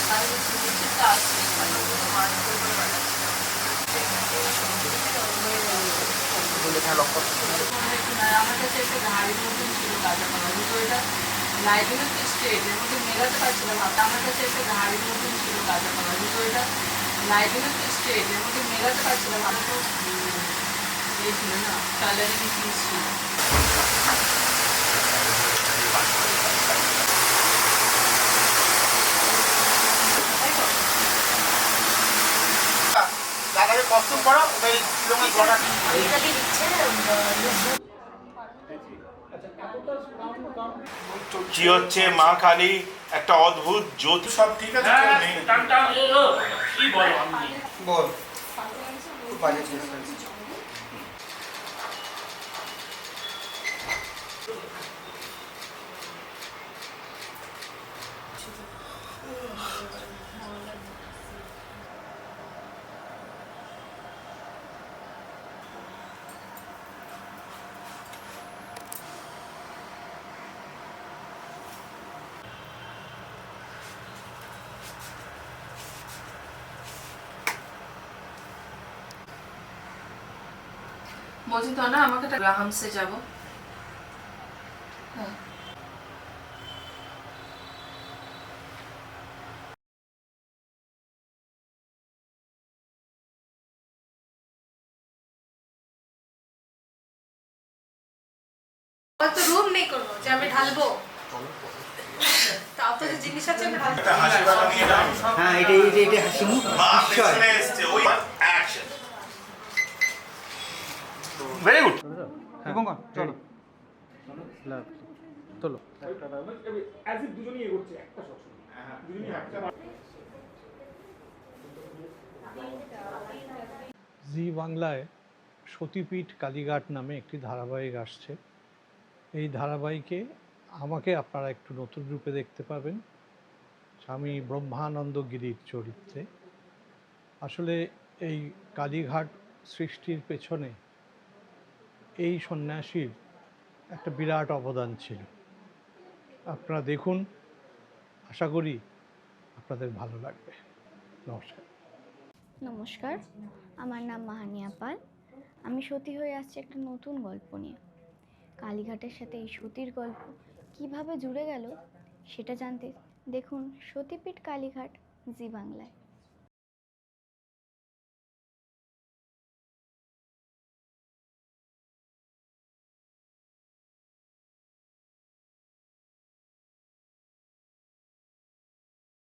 আমার কাছে একটা ঘাড়ির মতন ছিল কাঁচা কলা, দুটো এটা লাইটিং স্ট্রেট, এর মধ্যে মেলাতে পারছিলাম হাতটা। আমার কাছে একটা ঘাড়ির মতন ছিল কাঁচা কলা, দুটো এটা লাইটিং স্ট্রেট, এর মধ্যে মেলাতে পারছিলাম। আমি তো এই ছিল না, কালারিং পিস ছিল। কস্তুম করা ওদের শিলংয়ের গড়া কি হচ্ছে মা কালী একটা অদ্ভুত জ্যোতি। সব ঠিক আছে কি বলো বল বাজে ছিল বলছি তো না, আমাকে একটা গ্রাহামসে যাবো। হ্যাঁ, তো রুম নেই কোনো যে আমি ঢালবো, তাও তো যে জিনিস আছে আমি ঢালবো। হ্যাঁ এটা হাসি মুখ ভেরি গুড। চলো চলো জি বাংলায় সতীপীঠ কালীঘাট নামে একটি ধারাবাহিক আসছে। এই ধারাবাহিকে আমাকে আপনারা একটু নতুন রূপে দেখতে পাবেন, স্বামী ব্রহ্মানন্দ গিরির চরিত্রে। আসলে এই কালীঘাট সৃষ্টির পেছনে এই সন্ন্যাসীর একটা বিরাট অবদান ছিল। আপনারা দেখুন, আশা করি আপনাদের ভালো লাগবে। নমস্কার। নমস্কার, আমার নাম মাহানিয়া পাল। আমি সতী হয়ে আসছি একটা নতুন গল্প নিয়ে। কালীঘাটের সাথে এই সতীর গল্প কিভাবে জুড়ে গেল সেটা জানতে দেখুন সতীপীঠ কালীঘাট জি বাংলায়।